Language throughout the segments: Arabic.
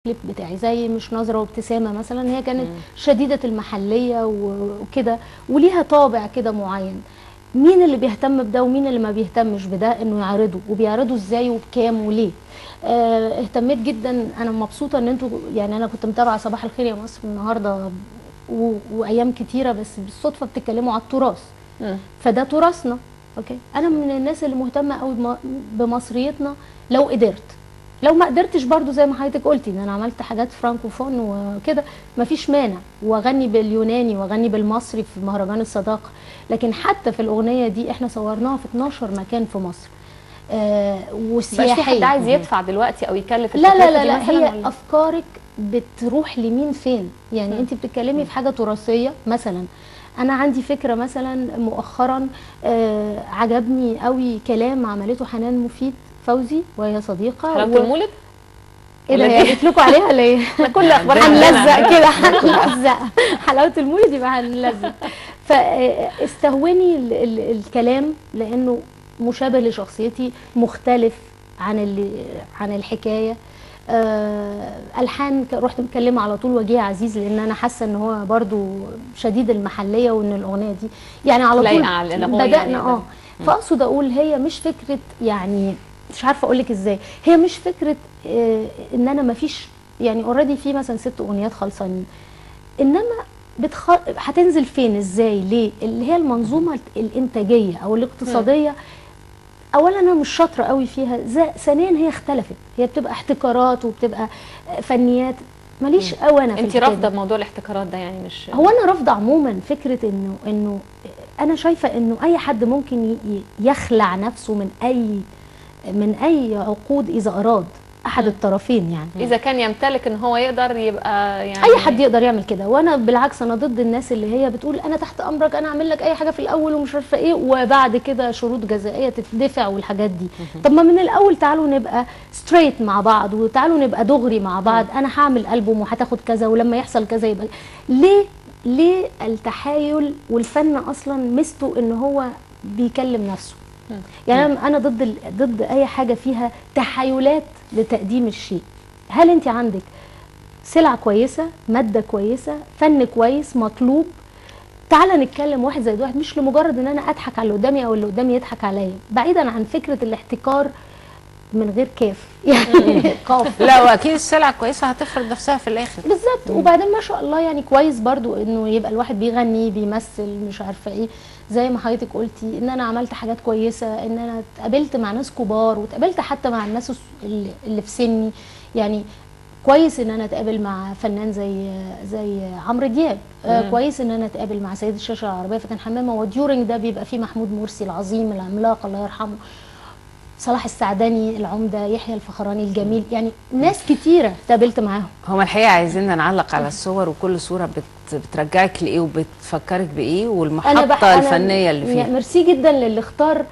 الكليب بتاعي، زي مش نظرة وابتسامة مثلا، هي كانت شديدة المحلية وكده، وليها طابع كده معين. مين اللي بيهتم بده ومين اللي ما بيهتمش بده انه يعرضه، وبيعرضه ازاي وبكام وليه؟ اهتميت جدا. انا مبسوطه ان انتوا، يعني انا كنت متابعه صباح الخير يا مصر النهارده وايام كتيره، بس بالصدفه بتتكلموا على التراث. فده تراثنا. اوكي، انا من الناس اللي مهتمه قوي بمصريتنا. لو قدرت، لو ما قدرتش برضو زي ما حضرتك قلتي ان انا عملت حاجات فرانكوفون وكده، مفيش مانع، واغني باليوناني واغني بالمصري في مهرجان الصداقه. لكن حتى في الاغنيه دي احنا صورناها في 12 مكان في مصر وسياحيه. في حد عايز يدفع دلوقتي او يكلف لا لا لا لا، هي ولا؟ افكارك بتروح لمين فين؟ يعني انت بتتكلمي في حاجه تراثيه مثلا. انا عندي فكره مثلا مؤخرا عجبني قوي كلام عملته حنان مفيد فوزي وهي صديقه. حلاوه المولد؟ ايه ده، هي قالت لكم عليها ولا ايه؟ كل اخبار هنلزق كده، هنلزق حلاوه المولد يبقى هنلزق. فاستهوني الكلام لانه مشابه لشخصيتي، مختلف عن الحكايه. الحان رحت مكلمه على طول وجيه عزيز، لان انا حاسه ان هو برضو شديد المحليه، وان الاغنيه دي يعني على طول بدانا فاقصد اقول هي مش فكره، يعني مش عارفه اقول لك ازاي، هي مش فكره ان انا ما فيش، يعني اوريدي في مثلا 6 اغنيات خلصانين، انما هتنزل فين ازاي ليه، اللي هي المنظومه الانتاجيه او الاقتصاديه. اولا انا مش شاطره قوي فيها، ثانيا هي اختلفت، هي بتبقى احتكارات وبتبقى فنيات، ماليش قوي انا في انت رافضه موضوع الاحتكارات ده؟ يعني مش هو انا رافضه عموما فكره انه انا شايفه انه اي حد ممكن يخلع نفسه من اي عقود اذا اراد احد الطرفين، يعني اذا كان يمتلك ان هو يقدر يبقى، يعني اي حد يقدر يعمل كده. وانا بالعكس انا ضد الناس اللي هي بتقول انا تحت امرك، انا اعمل لك اي حاجه في الاول ومش عارفه ايه، وبعد كده شروط جزائيه تدفع والحاجات دي. طب ما من الاول تعالوا نبقى ستريت مع بعض، وتعالوا نبقى دغري مع بعض. انا هعمل البوم وهتاخد كذا، ولما يحصل كذا يبقى ليه التحايل؟ والفن اصلا ميزته ان هو بيكلم نفسه. يعني انا ضد اي حاجه فيها تحايلات لتقديم الشيء. هل انت عندك سلعه كويسه، ماده كويسه، فن كويس مطلوب، تعالى نتكلم 1+1، مش لمجرد ان انا اضحك على اللي قدامي او اللي قدامي يضحك عليا، بعيدا عن فكره الاحتكار من غير كاف يعني قاف. لا، واكيد السلعه كويسه هتفرض نفسها في الاخر بالظبط. وبعدين ما شاء الله يعني كويس برضو انه يبقى الواحد بيغني بيمثل مش عارفه ايه، زي ما حضرتك قلتي ان انا عملت حاجات كويسه، ان انا اتقابلت مع ناس كبار، واتقابلت حتى مع الناس اللي في سني. يعني كويس ان انا اتقابل مع فنان زي عمرو دياب، كويس ان انا اتقابل مع سيد الشاشه العربيه فاتن حمامه، وديورنج ده بيبقى فيه محمود مرسي العظيم العملاق الله يرحمه، صلاح السعداني العمده، يحيى الفخراني الجميل، يعني ناس كتيره اتقابلت معاهم. هم الحقيقه عايزيننا نعلق على الصور، وكل صوره بترجعك لايه وبتفكرك بايه، والمحطه الفنيه اللي فيها. ميرسي جدا للي اختار.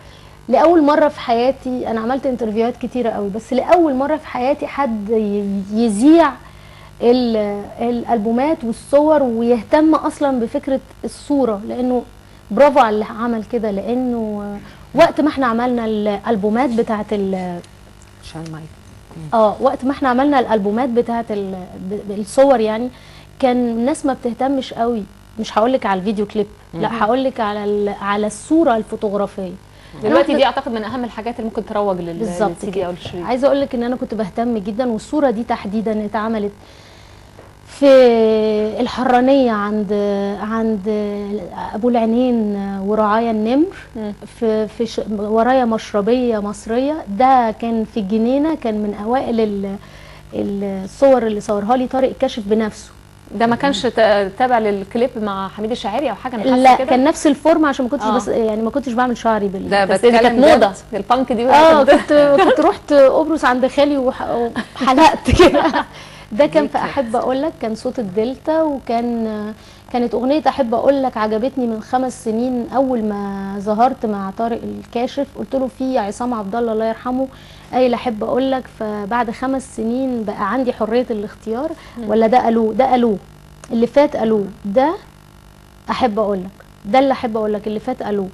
لاول مره في حياتي، انا عملت انترفيوهات كتيره قوي، بس لاول مره في حياتي حد يذيع الالبومات والصور ويهتم اصلا بفكره الصوره، لانه برافو على اللي عمل كده. لانه وقت ما احنا عملنا الالبومات بتاعه وقت ما احنا عملنا الالبومات بتاعه الصور، يعني كان الناس ما بتهتمش قوي. مش هقول لك على الفيديو كليب، لا هقول لك على الصوره الفوتوغرافيه. دلوقتي دي اعتقد من اهم الحاجات اللي ممكن تروج للسي دي او للشريط. عايزه اقول لك ان انا كنت بهتم جدا، والصوره دي تحديدا اتعملت في الحرانيه عند ابو العينين ورعايا النمر، في ورايا مشربيه مصريه. ده كان في الجنينه، كان من اوائل الصور اللي صورها لي طارق كاشف بنفسه. ده ما كانش تابع للكليب مع حميد الشاعري او حاجه؟ انا لا كده كان نفس الفورم، عشان ما كنتش بس يعني ما كنتش بعمل شعري ده بس دي كانت موضه البانك دي. كنت رحت قبرص عند خالي وحلقت كده. ده كان في احب اقول لك، كان صوت الدلتا، كانت اغنيه احب اقول لك عجبتني من 5 سنين. اول ما ظهرت مع طارق الكاشف قلت له في عصام عبد الله يرحمه قايل احب اقول لك، فبعد 5 سنين بقى عندي حريه الاختيار. ولا ده قالوه اللي فات قالوه، ده احب اقول لك، ده اللي احب اقول لك اللي فات قالوه.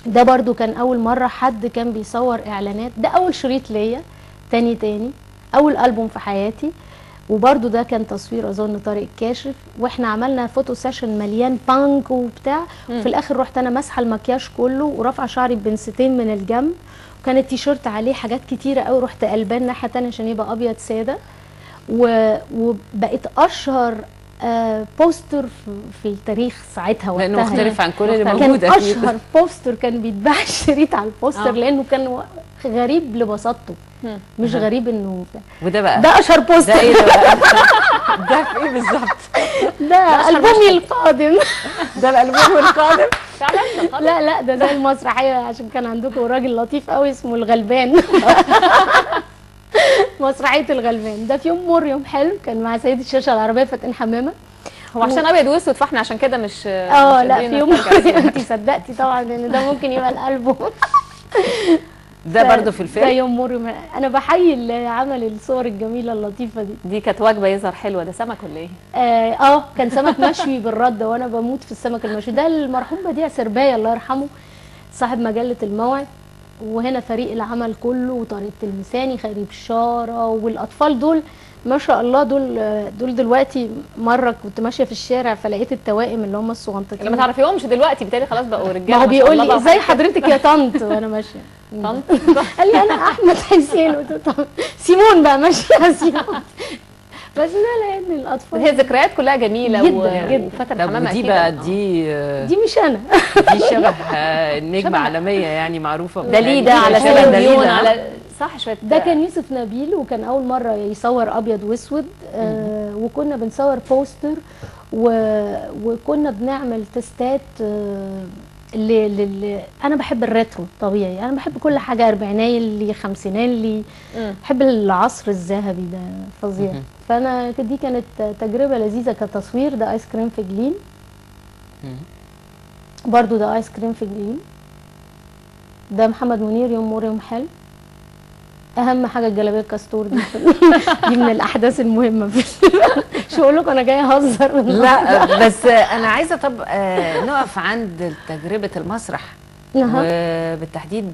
ده برضو كان اول مره حد كان بيصور اعلانات. ده اول شريط ليا، تاني اول البوم في حياتي. وبرده ده كان تصوير اظن طارق كاشف، واحنا عملنا فوتو سيشن مليان بانك وبتاع. وفي الاخر رحت انا ماسحه المكياج كله ورافعه شعري بنستين من الجنب، وكان التيشيرت عليه حاجات كتيره قوي، رحت قلبان ناحيه تانيه عشان يبقى ابيض ساده. وبقيت اشهر بوستر في التاريخ ساعتها وقتها، لانه مختلف عن كل اللي موجود. كان اشهر بوستر كان بيتباع شريط على البوستر لانه كان غريب لبساطته، مش غريب انه وده بقى ده اشهر بوستر. ده ايه ده بقى؟ ده في ايه بالظبط؟ ده البومي القادم. ده الالبوم القادم فعلا. لا ده زي المسرحيه، عشان كان عندكم راجل لطيف قوي اسمه الغلبان. مسرحيه الغلبان ده في يوم مر يوم حلو، كان مع سيد الشاشه العربيه فاتن حمامه. هو عشان ابيض واسود فاحنا عشان كده مش لا في يوم انت صدقتي طبعا ان ده ممكن يبقى الالبوم. ده برضه في الفيلم. ده يوم مر. انا بحيي اللي عمل الصور الجميله اللطيفه دي كانت وجبه يظهر حلوه. ده سمك ولا ايه؟ كان سمك مشوي بالرد، وانا بموت في السمك المشوي ده. المرحوم بديع سربايه الله يرحمه صاحب مجله الموعد، وهنا فريق العمل كله وطارق التلمساني خيري بشاره والاطفال دول ما شاء الله. دول دلوقتي مره كنت ماشيه في الشارع فلقيت التوائم اللي هم الصغنطتين اللي ما تعرفيهمش دلوقتي، بالتالي خلاص بقوا رجاله. ما هو بيقول لي ازاي حضرتك يا طنط وانا ماشيه. طنط قال لي انا احمد حسين. قلت له سيمون بقى ماشيه سيمون. بس لا لان الاطفال هي ذكريات كلها جميله جدا. وفاتن حمامه دي اكيد. بقى دي مش انا. دي شبه نجمه عالميه يعني معروفه. دليده على شبه دليده على صح شويه. ده كان يوسف نبيل، وكان اول مره يصور ابيض واسود. وكنا بنصور بوستر وكنا بنعمل تستات. انا بحب الريترو طبيعي، انا بحب كل حاجه اربعينيه اللي خمسينيه اللي بحب العصر الذهبي ده فظيع. فانا دي كانت تجربه لذيذه كتصوير. ده ايس كريم في جليم. برضو ده ايس كريم في جليم. ده محمد منير يوم مر يوم حلو. اهم حاجه الجلابيه الكاستور دي. دي من الاحداث المهمه في مش هقول لكم انا جايه اهزر. لا بس انا عايزه طب نقف عند تجربه المسرح وبالتحديد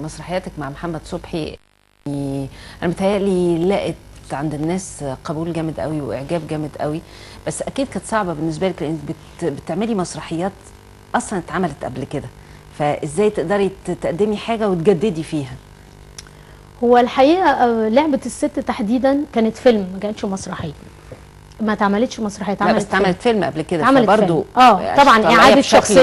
مسرحياتك مع محمد صبحي. انا متهيألي لقت عند الناس قبول جامد قوي واعجاب جامد قوي، بس اكيد كانت صعبه بالنسبه لك لان بتعملي مسرحيات اصلا اتعملت قبل كده، فازاي تقدري تقدمي حاجه وتجددي فيها؟ هو الحقيقه لعبه الست تحديدا كانت فيلم، ما كانتش مسرحيه. ما اتعملتش مسرحيه، اتعملت فيلم قبل كده. اتعملت فيلم. طبعا اعاده شخصيه.